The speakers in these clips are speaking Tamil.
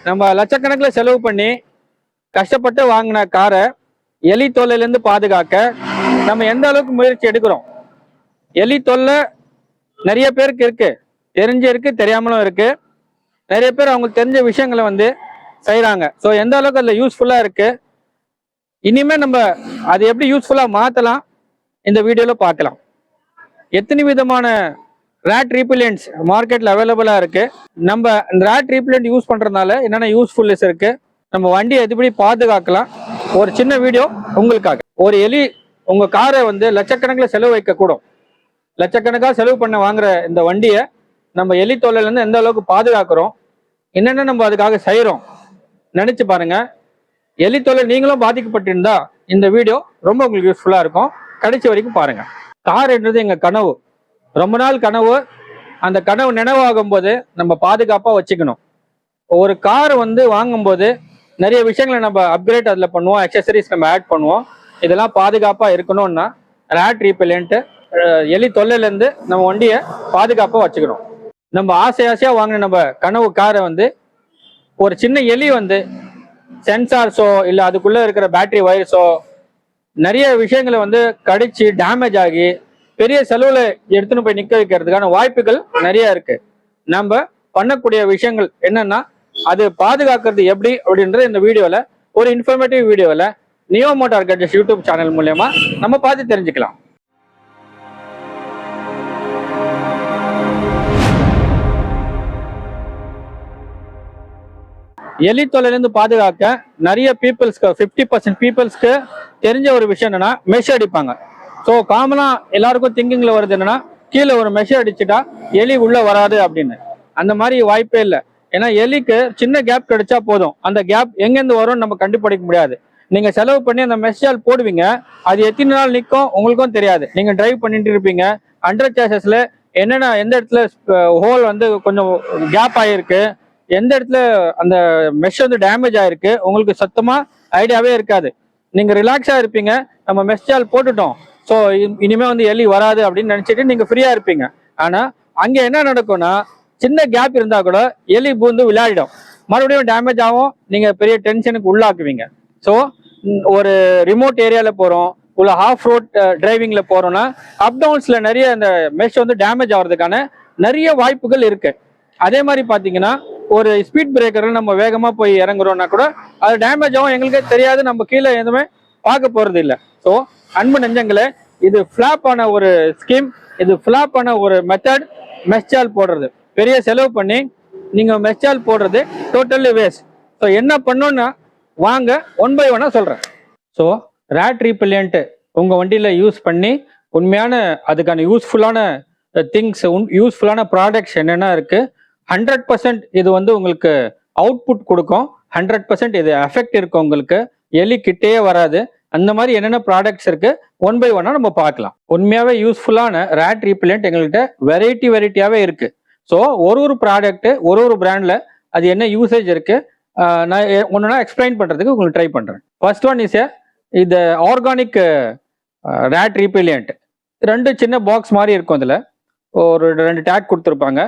நம்ம லட்சக்கணக்கில் செலவு பண்ணி கஷ்டப்பட்டு வாங்கின காரை எலி தொல்லையிலேருந்து பாதுகாக்க நம்ம எந்த அளவுக்கு முயற்சி எடுக்கிறோம். எலி தொல்லை நிறைய பேருக்கு இருக்கு, தெரிஞ்சு இருக்கு, தெரியாமலும் இருக்கு. நிறைய பேர் அவங்களுக்கு தெரிஞ்ச விஷயங்களை வந்து செய்கிறாங்க. ஸோ எந்த அளவுக்கு அதில் யூஸ்ஃபுல்லாக இருக்கு, இனிமேல் நம்ம அது எப்படி யூஸ்ஃபுல்லாக மாற்றலாம் இந்த வீடியோவில் பார்க்கலாம். எத்தனை விதமான ரேட் ரீபிலன்ஸ் மார்க்கெட்டில் அவைலபிளாக இருக்குது. நம்ம இந்த ரேட் ரீபிலண்ட் யூஸ் பண்ணுறதுனால என்னென்ன யூஸ்ஃபுல்னஸ் இருக்குது, நம்ம வண்டியை எப்படி பாதுகாக்கலாம், ஒரு சின்ன வீடியோ உங்களுக்காக. ஒரு எலி உங்கள் காரை வந்து லட்சக்கணக்கில் செலவு வைக்கக்கூடும். லட்சக்கணக்காக செலவு பண்ண வாங்குற இந்த வண்டியை நம்ம எலி தொல்லையிலேருந்து எந்த அளவுக்கு பாதுகாக்கிறோம், என்னென்ன நம்ம அதுக்காக செய்கிறோம் நினச்சி பாருங்க. எலி தொல்லை நீங்களும் பாதிக்கப்பட்டிருந்தா இந்த வீடியோ ரொம்ப உங்களுக்கு யூஸ்ஃபுல்லாக இருக்கும். கடைசி வரைக்கும் பாருங்க. கார்ன்றது எங்கள் கனவு, ரொம்ப நாள் கனவு. அந்த கனவு நினைவாகும் போது நம்ம பாதுகாப்பாக வச்சுக்கணும். ஒரு கார் வந்து வாங்கும்போது நிறைய விஷயங்களை நம்ம அப்கிரேட் அதில் பண்ணுவோம், அக்சசரிஸ் நம்ம ஆட் பண்ணுவோம். இதெல்லாம் பாதுகாப்பாக இருக்கணும்னா ரேட் ரீபெலண்ட் எலி தொல்லையிலேருந்து நம்ம வண்டியை பாதுகாப்பாக வச்சுக்கணும். நம்ம ஆசையாக வாங்கின நம்ம கனவு காரை வந்து ஒரு சின்ன எலி வந்து சென்சார்ஸோ இல்லை அதுக்குள்ளே இருக்கிற பேட்டரி வயர்ஸோ நிறைய விஷயங்களை வந்து கடிச்சு டேமேஜ் ஆகி பெரிய செலவுல எடுத்துன்னு போய் நிற்க வைக்கிறதுக்கான வாய்ப்புகள் நிறைய இருக்கு. நம்ம பண்ணக்கூடிய விஷயங்கள் என்னன்னா அது பாதுகாக்கிறது எப்படி அப்படின்றது இந்த வீடியோவில், ஒரு இன்ஃபர்மேட்டிவ் வீடியோவில் neo motor gadgets YouTube channel மூலமா நம்ம பார்த்து தெரிஞ்சுக்கலாம். எலி தொல்லையிலிருந்து பாதுகாக்க நிறைய பீப்புள்ஸ்க்கு 50% பீப்புள்ஸ்க்கு தெரிஞ்ச ஒரு விஷயம் என்னன்னா மெஷ் அடிப்பாங்க. ஸோ காமனா எல்லாருக்கும் திங்கிங்ல வருது என்னன்னா கீழே ஒரு மெஷ் அடிச்சுட்டா எலி உள்ள வராது அப்படின்னு. அந்த மாதிரி வாய்ப்பே இல்லை. ஏன்னா எலிக்கு சின்ன கேப் கிடைச்சா போதும், அந்த கேப் எங்கேருந்து வரும்னு நம்ம கண்டுபிடிக்க முடியாது. நீங்க செலவு பண்ணி அந்த மெஷ்ஷால் போடுவீங்க, அது எத்தனை நாள் நிற்கும் உங்களுக்கும் தெரியாது. நீங்க டிரைவ் பண்ணிட்டு இருப்பீங்க, அண்டர் சேசஸ்ல என்னென்ன எந்த இடத்துல ஹோல் வந்து கொஞ்சம் கேப் ஆகிருக்கு, எந்த இடத்துல அந்த மெஷ் வந்து டேமேஜ் ஆயிருக்கு உங்களுக்கு சத்தமா ஐடியாவே இருக்காது. நீங்க ரிலாக்ஸா இருப்பீங்க, நம்ம மெஷ்ஷால் போட்டுட்டோம், ஸோ இனிமே வந்து எலி வராது அப்படின்னு நினைச்சிட்டு நீங்க ஃப்ரீயா இருப்பீங்க. ஆனா அங்க என்ன நடக்கும்னா சின்ன கேப் இருந்தா கூட எலி பூந்து விளையாடிடும், மறுபடியும் டேமேஜ் ஆகும், நீங்க பெரிய டென்ஷனுக்கு உள்ளாக்குவீங்க. ஸோ ஒரு ரிமோட் ஏரியால போறோம், உள்ள ஹாஃப் ரோட் டிரைவிங்ல போறோம்னா அப் டவுன்ஸ்ல நிறைய அந்த மெஷ் வந்து டேமேஜ் ஆகிறதுக்கான நிறைய வாய்ப்புகள் இருக்கு. அதே மாதிரி பாத்தீங்கன்னா ஒரு ஸ்பீட் பிரேக்கர்ல நம்ம வேகமா போய் இறங்குறோம்னா கூட அது டேமேஜ் ஆகும், எங்களுக்கே தெரியாது, நம்ம கீழே எதுவுமே பார்க்க போறது இல்லை. ஸோ அன்பு நெஞ்சங்களே, இது ஃபிளாப் ஆன ஒரு ஸ்கீம், இது ஃபிளாப் ஆன ஒரு மெத்தட். மெஷ்சால் போடுறது பெரிய செலவு பண்ணி நீங்க மெஷ்சால் போடுறது டோட்டலி வேஸ்ட். ஸோ என்ன பண்ணோம்னா வாங்க ஒன் பை ஒன்னா சொல்றேன். ஸோ ரேட் ரீபெலண்ட் உங்க வண்டியில யூஸ் பண்ணி உண்மையான அதுக்கான யூஸ்ஃபுல்லான திங்ஸ், யூஸ்ஃபுல்லான ப்ராடக்ட்ஸ் என்னென்ன இருக்கு. 100% இது வந்து உங்களுக்கு அவுட்புட் கொடுக்கும், 100% இது எஃபெக்ட் இருக்கும், உங்களுக்கு எலி கிட்டே வராது. அந்த மாதிரி என்னென்ன ப்ராடக்ட்ஸ் இருக்கு ஒன் பை ஒன்னா நம்ம பார்க்கலாம். உண்மையாவே யூஸ்ஃபுல்லான ரேட் ரீபெலண்ட் எங்கள்கிட்ட வெரைட்டியாவே இருக்கு. ஸோ ஒரு ப்ராடக்ட் ஒரு பிராண்ட்ல அது என்ன யூசேஜ் இருக்கு நான் ஒன்னா எக்ஸ்பிளைன் பண்றதுக்கு உங்களுக்கு ட்ரை பண்றேன். ஃபர்ஸ்ட் ஒன் இஸ் இது ஆர்கானிக் ரேட் ரீபெலண்ட். ரெண்டு சின்ன பாக்ஸ் மாதிரி இருக்கும், அதுல ஒரு 2 டேக் கொடுத்துருப்பாங்க.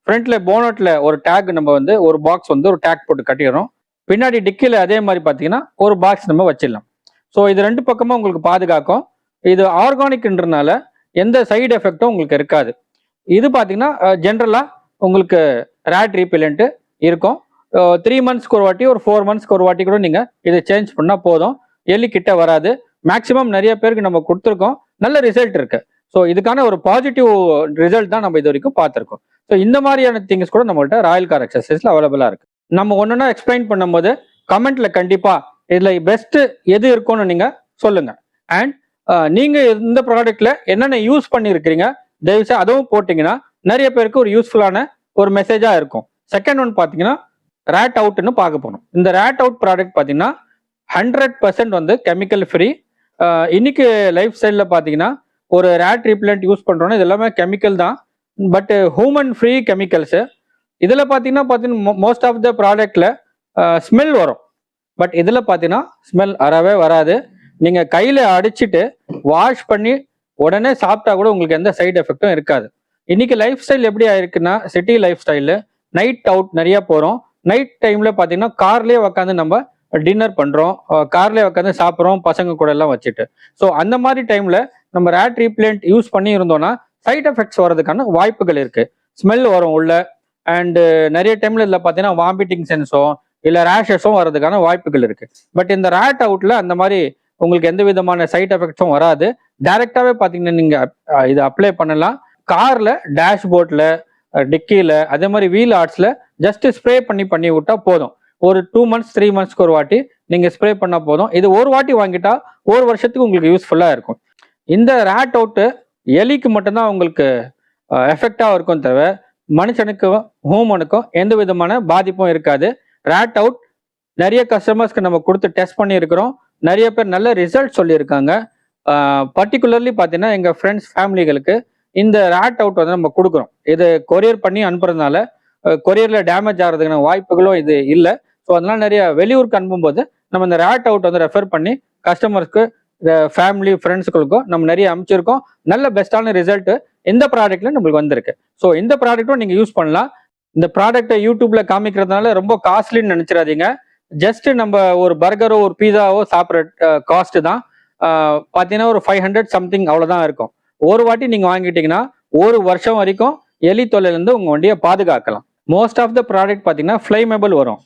ஃப்ரண்ட்ல போனட்ல ஒரு டேக், நம்ம வந்து ஒரு பாக்ஸ் வந்து ஒரு டேக் போட்டு கட்டிடுறோம். பின்னாடி டிக்கில அதே மாதிரி பார்த்தீங்கன்னா ஒரு பாக்ஸ் நம்ம வச்சிடலாம். ஸோ இது ரெண்டு பக்கமும் உங்களுக்கு பாதுகாக்கும். இது ஆர்கானிக்ன்றதுனால எந்த சைடு எஃபெக்டும் உங்களுக்கு இருக்காது. இது பார்த்தீங்கன்னா ஜென்ரலா உங்களுக்கு ரேட் ரீபெலண்ட் இருக்கும். 3 மந்த்ஸ்க்கு ஒரு வாட்டி, ஒரு 4 மந்த்ஸ்க்கு ஒரு வாட்டி கூட நீங்க இதை சேஞ்ச் பண்ணா போதும், எலி கிட்ட வராது. மேக்சிமம் நிறைய பேருக்கு நம்ம கொடுத்துருக்கோம், நல்ல ரிசல்ட் இருக்கு. ஸோ இதுக்கான ஒரு பாசிட்டிவ் ரிசல்ட் தான் நம்ம இது வரைக்கும் பார்த்துருக்கோம். ஸோ இந்த மாதிரியான திங்ஸ் கூட நம்மள்ட்ட ராயல் கார் அக்சசரிஸ்ல அவைலபிளா இருக்கு. நம்ம ஒன்னொன்னா எக்ஸ்பிளைன் பண்ணும்போது கமெண்ட்ல கண்டிப்பா இதுல பெஸ்ட் எது இருக்கும்னு நீங்க சொல்லுங்க. அண்ட் நீங்க இந்த ப்ராடக்ட்ல என்னென்ன யூஸ் பண்ணிருக்கீங்க தயவுசெய்து அதுவும் போட்டீங்கன்னா நிறைய பேருக்கு ஒரு யூஸ்ஃபுல்லான ஒரு மெசேஜா இருக்கும். செகண்ட் ஒன் பாத்தீங்கன்னா ரேட் அவுட்னு பார்க்க போறோம். இந்த ரேட் அவுட் ப்ராடக்ட் பாத்தீங்கன்னா 100% வந்து கெமிக்கல் ஃப்ரீ. இன்னைக்கு லைஃப் ஸ்டைல்ல பாத்தீங்கன்னா ஒரு ரேட் ரீபெலண்ட் யூஸ் பண்றோம்னா இது எல்லாமே கெமிக்கல் தான், பட் ஹியூமன் ஃப்ரீ கெமிக்கல்ஸ். இதுல பாத்தீங்கன்னா மோஸ்ட் ஆஃப் த ப்ராடக்ட்ல ஸ்மெல் வரும், பட் இதுல பாத்தீங்கன்னா ஸ்மெல் அறவே வராது. நீங்க கையில அடிச்சுட்டு வாஷ் பண்ணி உடனே சாப்பிட்டா கூட உங்களுக்கு எந்த சைடு எஃபெக்டும் இருக்காது. இன்னைக்கு லைஃப் ஸ்டைல் எப்படி ஆயிருக்குன்னா city life style, night out நிறைய போறோம், நைட் டைம்ல பாத்தீங்கன்னா கார்லயே உட்காந்து நம்ம டின்னர் பண்றோம், கார்லயே உட்காந்து சாப்பிட்றோம் பசங்க கூட எல்லாம் வச்சுட்டு. ஸோ அந்த மாதிரி டைம்ல நம்ம ரேட் ரீப்லண்ட் யூஸ் பண்ணி இருந்தோம்னா சைட் எஃபெக்ட்ஸ் வர்றதுக்கான வாய்ப்புகள் இருக்கு. ஸ்மெல் வரும் உள்ள, அண்ட் நிறைய டைம்ல இதுல பாத்தீங்கன்னா வாமிட்டிங் சென்ஸும் இல்ல ரேஷஸும் வர்றதுக்கான வாய்ப்புகள் இருக்கு. பட் இந்த ரேட் அவுட்ல அந்த மாதிரி உங்களுக்கு எந்த விதமான சைட் எஃபெக்ட்ஸும் வராது. டைரக்டாவே பாத்தீங்கன்னா நீங்க இதை அப்ளை பண்ணலாம். கார்ல டேஷ்போர்ட்ல, டிக்கில, அதே மாதிரி வீல் ஆர்ட்ஸ்ல ஜஸ்ட் ஸ்ப்ரே பண்ணி விட்டா போதும். ஒரு 2 மந்த்ஸ் 3 மந்த்ஸ்க்கு ஒரு வாட்டி நீங்க ஸ்ப்ரே பண்ணா போதும். இது ஒரு வாட்டி வாங்கிட்டா ஒரு வருஷத்துக்கு உங்களுக்கு யூஸ்ஃபுல்லா இருக்கும். இந்த ரேட் அவுட் எலிக்கு மட்டும்தான் உங்களுக்கு எஃபெக்டா இருக்கும் தவிர மனுஷனுக்கும் ஹூமனுக்கும் எந்த விதமான பாதிப்பும் இருக்காது. ரேட் அவுட் நிறைய கஸ்டமர்ஸ்க்கு நம்ம கொடுத்து டெஸ்ட் பண்ணி இருக்கிறோம். நிறைய பேர் நல்ல ரிசல்ட் சொல்லியிருக்காங்க. பர்டிகுலர்லி பார்த்தீங்கன்னா எங்க ஃப்ரெண்ட்ஸ் ஃபேமிலிகளுக்கு இந்த ரேட் அவுட் வந்து நம்ம கொடுக்குறோம். இது கொரியர் பண்ணி அனுப்புறதுனால கொரியர்ல டேமேஜ் ஆகிறதுக்கான வாய்ப்புகளும் இது இல்லை. ஸோ அதனால நிறைய வெளியூருக்கு அனுப்பும்போது நம்ம இந்த ரேட் அவுட் வந்து ரெஃபர் பண்ணி கஸ்டமர்ஸ்க்கு, ஃபேமிலி ஃப்ரெண்ட்ஸுகளுக்கும் நம்ம நிறைய அமைச்சிருக்கோம். நல்ல பெஸ்டான ரிசல்ட் இந்த ப்ராடக்ட்ல நம்மளுக்கு வந்திருக்கு. ஸோ இந்த ப்ராடக்ட்டும் நீங்க யூஸ் பண்ணலாம். இந்த ப்ராடக்ட்டை யூடியூப்ல காமிக்கிறதுனால ரொம்ப காஸ்ட்லின்னு நினைச்சிடாதீங்க. ஜஸ்ட் நம்ம ஒரு பர்கரோ ஒரு பீஸாவோ சாப்பிட்ற காஸ்ட் தான். பார்த்தீங்கன்னா ஒரு 500 சம்திங் அவ்வளோதான் இருக்கும். ஒரு வாட்டி நீங்க வாங்கிட்டீங்கன்னா ஒரு வருஷம் வரைக்கும் எலி தொல்லையிலேருந்து உங்க வண்டியை பாதுகாக்கலாம். மோஸ்ட் ஆஃப் த ப்ராடக்ட் பார்த்தீங்கன்னா ஃப்ளைமேபிள் வரும்.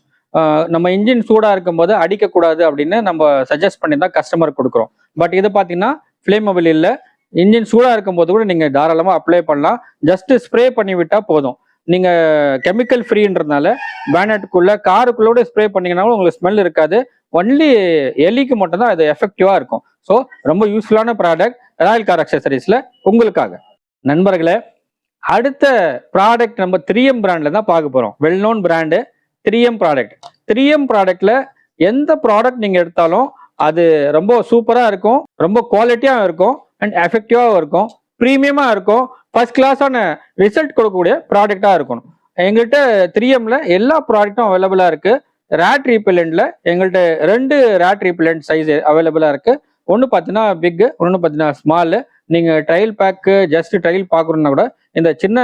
நம்ம இன்ஜின் சூடா இருக்கும்போது அடிக்கக்கூடாது அப்படின்னு நம்ம சஜஸ்ட் பண்ணி தான் கஸ்டமர் கொடுக்குறோம். பட் இது பார்த்தீங்கன்னா ஃப்ளேமபிள் இல்லை. இன்ஜின் சூடா இருக்கும்போது கூட நீங்க தாராளமாக அப்ளை பண்ணலாம். ஜஸ்ட் ஸ்ப்ரே பண்ணி விட்டா போதும். நீங்க கெமிக்கல் ஃப்ரீன்றதுனால பேனட்டுக்குள்ள காருக்குள்ளோட ஸ்ப்ரே பண்ணீங்கன்னாலும் உங்களுக்கு ஸ்மெல் இருக்காது. ஒன்லி எலிக்கு மட்டும் தான் அது எஃபெக்டிவா இருக்கும். ஸோ ரொம்ப யூஸ்ஃபுல்லான ப்ராடக்ட் ராயல் கார் அக்சசரிஸ்ல உங்களுக்காக. நண்பர்களே, அடுத்த ப்ராடக்ட் நம்ம 3M பிராண்ட்ல தான் பார்க்க போறோம். Well known brand 3M product. 3M ப்ராடக்ட்ல எந்த ப்ராடக்ட் நீங்க எடுத்தாலும் அது ரொம்ப சூப்பரா இருக்கும், ரொம்ப குவாலிட்டியா இருக்கும், அண்ட் எஃபெக்டிவாகவும் இருக்கும், ப்ரீமியமா இருக்கும், ஃபர்ஸ்ட் கிளாஸான ரிசல்ட் கொடுக்கக்கூடிய ப்ராடக்டா இருக்கணும். எங்கள்கிட்ட 3Mல எல்லா ப்ராடக்டும் அவைலபிளா இருக்கு. ரேட் ரீபெலண்ட்ல எங்கள்கிட்ட 2 ரேட் ரீபெலண்ட் சைஸ் அவைலபிளா இருக்கு. ஒன்று பார்த்தீங்கன்னா பிக், ஒன்று பார்த்தீங்கன்னா ஸ்மால். நீங்க ட்ரையல் பேக்கு ஜஸ்ட் ட்ரையல் பார்க்கணுன்னா கூட இந்த சின்ன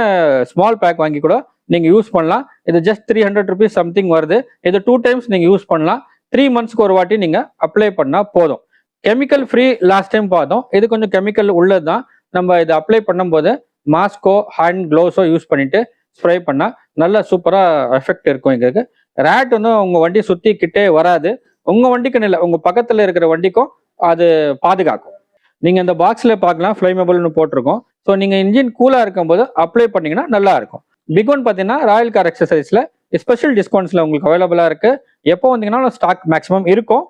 ஸ்மால் பேக் வாங்கி கூட நீங்க யூஸ் பண்ணலாம். இது ஜஸ்ட் 300 ருபீஸ் சம்திங் வருது. இது 2 டைம்ஸ் நீங்க யூஸ் பண்ணலாம். 3 மந்த்ஸ்க்கு ஒரு வாட்டி நீங்க அப்ளை பண்ணா போதும். கெமிக்கல் ஃப்ரீ லாஸ்ட் டைம் பார்த்தோம். இது கொஞ்சம் கெமிக்கல் உள்ளது தான். நம்ம இதை அப்ளை பண்ணும்போது மாஸ்கோ ஹேண்ட் க்ளவுஸோ யூஸ் பண்ணிட்டு ஸ்ப்ரே பண்ணா நல்லா சூப்பரா எஃபெக்ட் இருக்கும். எங்களுக்கு ரேட் வந்து உங்க வண்டி சுத்தி கிட்டே வராது. உங்க வண்டிக்குன்னு இல்லை, உங்க பக்கத்துல இருக்கிற வண்டிக்கும் அது பாதுகாக்கும். நீங்க இந்த பாக்ஸ்ல பார்க்கலாம், ஃப்ளைமபிள்னு போட்டிருக்கோம். ஸோ நீங்க இன்ஜின் கூலா இருக்கும்போது அப்ளை பண்ணீங்கன்னா நல்லா இருக்கும். பிக் ஒன் பார்த்தீங்கன்னா ராயல் கார் அக்சசரிஸ்ல ஸ்பெஷல் டிஸ்கவுண்ட்ஸ்ல உங்களுக்கு அவைலபிளா இருக்கு. எப்போ வந்தீங்கன்னா ஸ்டாக் மேக்ஸிமம் இருக்கும்.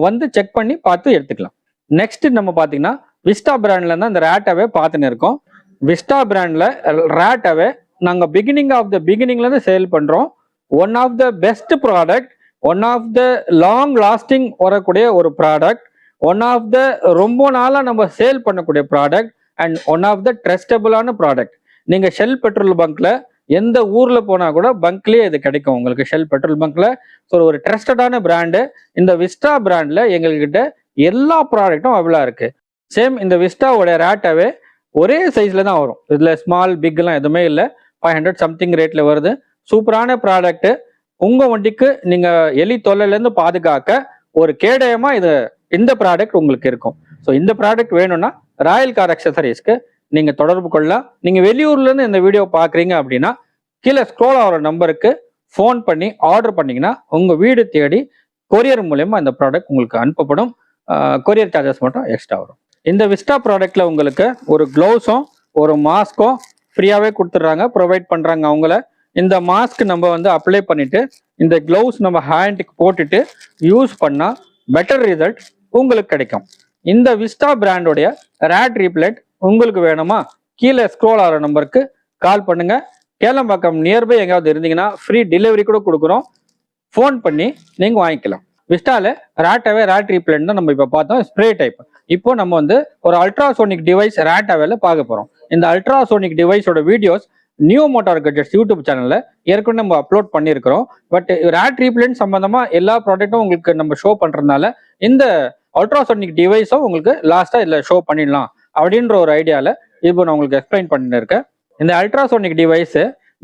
வந்து செக் பண்ணி பார்த்து எடுத்துக்கலாம். நெக்ஸ்ட் நம்ம பார்த்தீங்கன்னா விஸ்டா பிராண்ட்ல தான் இந்த ரேட்டாவே பார்த்துன்னு இருக்கோம். விஸ்டா பிராண்ட்ல ரேட்டாவே நாங்க பிகினிங்ல இருந்து சேல் பண்றோம். One of the best product, one of the long lasting வரக்கூடிய ஒரு ப்ராடக்ட், ஒன் ஆஃப் த ரொம்ப நாளா நம்ம சேல் பண்ணக்கூடிய product, and one of the ட்ரஸ்டபிளான ப்ராடக்ட். நீங்க ஷெல் பெட்ரோல் பங்க்ல எந்த ஊர்ல போனா கூட பங்க்லயே இது கிடைக்கும் உங்களுக்கு. ஷெல் பெட்ரோல் பங்க்ல ஒரு ட்ரஸ்டடான பிராண்டு. இந்த விஸ்டா பிராண்ட்ல எங்ககிட்ட எல்லா ப்ராடக்டும் அவ்வளோ இருக்கு. சேம் இந்த விஸ்டாவோட ரேட்டாவே ஒரே சைஸ்ல தான் வரும். இதுல ஸ்மால் பிக் எல்லாம் எதுவுமே இல்லை. 500 சம்திங் ரேட்ல வருது. சூப்பரான ப்ராடக்ட். உங்க வண்டிக்கு நீங்க எலி தொல்லையில இருந்து பாதுகாக்க ஒரு கேடயமா இந்த ப்ராடக்ட் உங்களுக்கு இருக்கும். ஸோ இந்த ப்ராடக்ட் வேணும்னா ராயல் கார் அக்சசரிஸ்க்கு நீங்க தொடர்பு கொள்ளலாம். நீங்க வெளியூர்ல இருந்து இந்த வீடியோ பாக்குறீங்க அப்படின்னா கீழே ஸ்க்ரோல் ஆகிற நம்பருக்கு ஃபோன் பண்ணி ஆர்டர் பண்ணீங்கன்னா உங்க வீடு தேடி கொரியர் மூலயமா இந்த ப்ராடக்ட் உங்களுக்கு அனுப்பப்படும். கொரியர் சார்ஜஸ் மட்டும் எக்ஸ்ட்ரா வரும். இந்த விஸ்டா ப்ராடக்ட்ல உங்களுக்கு ஒரு க்ளவுஸும் ஒரு மாஸ்க்கும் ஃப்ரீயாவே கொடுத்துட்றாங்க, ப்ரொவைட் பண்றாங்க அவங்கள. இந்த மாஸ்க் நம்ம வந்து அப்ளை பண்ணிட்டு இந்த க்ளவுஸ் நம்ம ஹேண்டுக்கு போட்டுட்டு யூஸ் பண்ணா பெட்டர் ரிசல்ட் உங்களுக்கு கிடைக்கும். இந்த விஸ்டா பிராண்டோடைய ரேட் ரீப்லெண்ட் உங்களுக்கு வேணுமா? கீழே ஸ்க்ரோல் ஆகிற நம்பருக்கு கால் பண்ணுங்க. கேளம்பாக்கம் நியர்பை எங்கேயாவது இருந்தீங்கன்னா ஃப்ரீ டெலிவரி கூட கொடுக்குறோம். ஃபோன் பண்ணி நீங்க வாங்கிக்கலாம். விஸ்டால ரேட் ரீப்லெண்ட் தான் நம்ம இப்போ பார்த்தோம், ஸ்ப்ரே டைப். இப்போ நம்ம வந்து ஒரு அல்ட்ராசோனிக் டிவைஸ் ரேட்டாவேல பார்க்க போறோம். இந்த அல்ட்ராசோனிக் டிவைஸோட videos New Motor Gadgets YouTube சேனல்ல ஏற்கனவே நம்ம அப்லோட் பண்ணியிருக்கிறோம். பட் ரேட் ரீப்லெண்ட் சம்பந்தமா எல்லா ப்ராடக்ட்டும் உங்களுக்கு நம்ம ஷோ பண்றதுனால இந்த அல்ட்ராசோனிக் டிவைஸும் உங்களுக்கு லாஸ்டா இதுல ஷோ பண்ணிடலாம் அப்படின்ற ஒரு ஐடியால இப்போ நான் உங்களுக்கு எக்ஸ்பிளைன் பண்ணிட்டு இருக்கேன். இந்த அல்ட்ராசோனிக் டிவைஸ்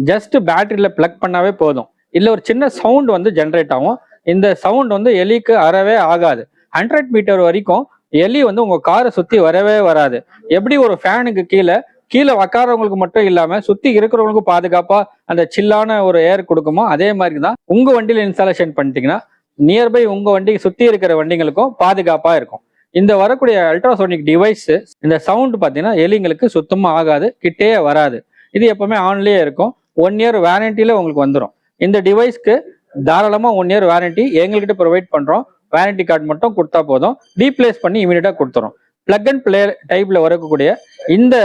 ஜஸ்ட் பேட்டரியில பிளக் பண்ணாவே போதும். இல்லை ஒரு சின்ன சவுண்ட் வந்து ஜென்ரேட் ஆகும். இந்த சவுண்ட் வந்து எலிக்கு அறவே ஆகாது. 100 மீட்டர் வரைக்கும் எலி வந்து உங்க காரை சுத்தி வரவே வராது. எப்படி ஒரு ஃபேனுக்கு கீழே கீழே உக்காரவங்களுக்கு மட்டும் இல்லாம சுத்தி இருக்கிறவங்களுக்கும் பாதுகாப்பா அந்த சில்லான ஒரு ஏர் கொடுக்குமோ அதே மாதிரி தான் உங்க வண்டியில இன்ஸ்டாலேஷன் பண்ணிட்டீங்கன்னா நியர்பை உங்க வண்டிக்கு சுத்தி இருக்கிற வண்டிகளுக்கும் பாதுகாப்பா இருக்கும். இந்த வரக்கூடிய அல்ட்ராசோனிக் டிவைஸ் இந்த சவுண்ட் பார்த்தீங்கன்னா எலிங்களுக்கு சுத்தமா ஆகாது, கிட்டே வராது. இது எப்பவுமே ஆன்லயே இருக்கும். 1 இயர் வாரண்டியில உங்களுக்கு வந்துடும். இந்த டிவைஸ்க்கு தாராளமா 1 இயர் வாரண்டி எங்ககிட்ட ப்ரொவைட் பண்றோம். வாரண்டி கார்டு மட்டும் கொடுத்தா போதும், ரீப்ளேஸ் பண்ணி இமீடியட்டா கொடுத்துரும். பிளக் அண்ட் பிளே டைப்ல வரக்கூடிய இந்த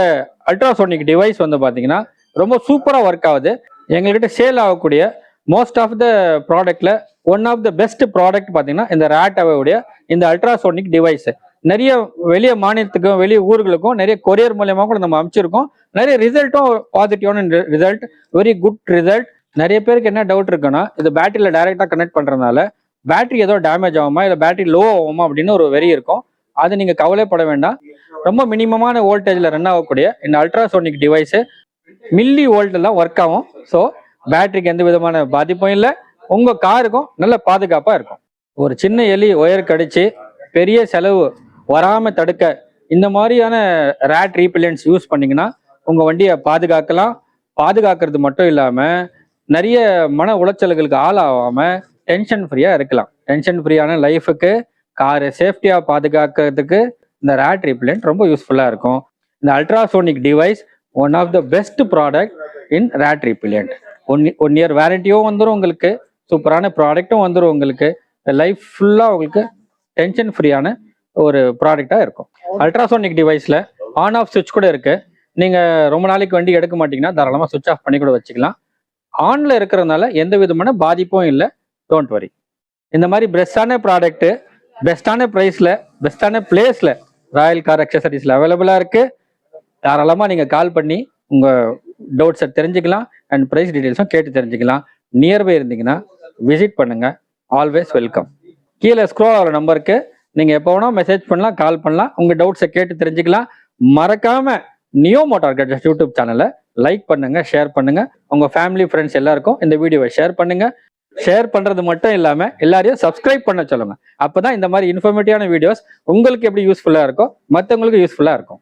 அல்ட்ராசோனிக் டிவைஸ் வந்து பாத்தீங்கன்னா ரொம்ப சூப்பரா ஒர்க் ஆகுது. எங்ககிட்ட சேல் ஆகக்கூடிய மோஸ்ட் ஆஃப் த ப்ராடக்ட்ல one of the best product பாத்தீங்கன்னா இந்த ராட்டோவுடைய இந்த அல்ட்ராசோனிக் டிவைஸ். நிறைய வெளிய மாநிலத்துக்கும் வெளிய ஊர்களுக்கும் நிறைய கொரியர் மூலியமா கூட நம்ம அமைச்சிருக்கோம். நிறைய ரிசல்ட்டும் பாசிட்டிவான ரிசல்ட், வெரி குட் ரிசல்ட். நிறைய பேருக்கு என்ன டவுட் இருக்குன்னா இது பேட்டரியில டைரக்டா கனெக்ட் பண்றதுனால பேட்டரி ஏதோ டேமேஜ் ஆகுமா இல்லை பேட்டரி லோ ஆகுமா அப்படின்னு ஒரு வெறி இருக்கும். அது நீங்க கவலைப்பட வேண்டாம். ரொம்ப மினிமமான வோல்டேஜ்ல ரன் ஆகக்கூடிய இந்த அல்ட்ராசோனிக் டிவைஸ் மில்லி வோல்ட்ல ஒர்க் ஆகும். ஸோ பேட்டரிக்கு எந்த விதமான பாதிப்பும் இல்லை, உங்க காருக்கும் நல்ல பாதுகாப்பா இருக்கும். ஒரு சின்ன எலி ஒயர் கடிச்சு பெரிய செலவு வராம தடுக்க இந்த மாதிரியான ரேட் ரீபிலன்ஸ் யூஸ் பண்ணீங்கன்னா உங்க வண்டியை பாதுகாக்கலாம். பாதுகாக்கிறது மட்டும் இல்லாம நிறைய மன உளைச்சல்களுக்கு ஆளாகாம டென்ஷன் ஃப்ரீயா இருக்கலாம். டென்ஷன் ஃப்ரீயான லைஃபுக்கு காரை சேஃப்டியா பாதுகாக்கிறதுக்கு இந்த ரேட் ரீபிலன்ட் ரொம்ப யூஸ்ஃபுல்லா இருக்கும். இந்த ultrasonic device one of the best product in rat repellent. One year வாரண்டியும் வந்துடும் உங்களுக்கு, சூப்பரான ப்ராடக்டும் வந்துடும் உங்களுக்கு. லைஃப் ஃபுல்லா உங்களுக்கு டென்ஷன் ஃப்ரீயான ஒரு ப்ராடக்டா இருக்கும். அல்ட்ராசோனிக் டிவைஸ்ல ஆன் ஆஃப் சுவிட்ச் கூட இருக்கு. நீங்க ரொம்ப நாளைக்கு வண்டி எடுக்க மாட்டீங்கன்னா தாராளமா சுவிட்ச் ஆஃப் பண்ணி கூட வச்சுக்கலாம். ஆன்ல இருக்கிறதுனால எந்த விதமான பாதிப்பும் இல்லை. Don't worry. இந்த மாதிரி பெஸ்டான ப்ராடக்ட் பெஸ்டான ப்ரைஸ்ல பெஸ்டான பிளேஸ்ல ராயல் கார் அக்சசரிஸ்ல அவைலபிளா இருக்கு. தாராளமா நீங்க கால் பண்ணி உங்க டவுட்ஸை தெரிஞ்சுக்கலாம் அண்ட் ப்ரைஸ் டீடைல்ஸும் கேட்டு தெரிஞ்சுக்கலாம். நியர்பை இருந்தீங்கன்னா விசிட் பண்ணுங்க. Always welcome. கீழே ஸ்க்ரோல் ஆகிற நம்பருக்கு நீங்க எப்போ வேணா மெசேஜ் பண்ணலாம், கால் பண்ணலாம், உங்க டவுட்ஸை கேட்டு தெரிஞ்சுக்கலாம். மறக்காம நியோ மோட்டார் கேட்ஜெட்ஸ் யூடியூப் சேனலை லைக் பண்ணுங்க, ஷேர் பண்ணுங்க. உங்க ஃபேமிலி ஃப்ரெண்ட்ஸ் எல்லாருக்கும் இந்த வீடியோவை ஷேர் பண்ணுங்க. ஷேர் பண்றது மட்டும் இல்லாம எல்லாரையும் சப்ஸ்கிரைப் பண்ண சொல்லுங்க. அப்பதான் இந்த மாதிரி இன்ஃபர்மேட்டிவான வீடியோஸ் உங்களுக்கு எப்படி யூஸ்ஃபுல்லா இருக்கும், மற்றவங்களுக்கு யூஸ்ஃபுல்லா இருக்கும்.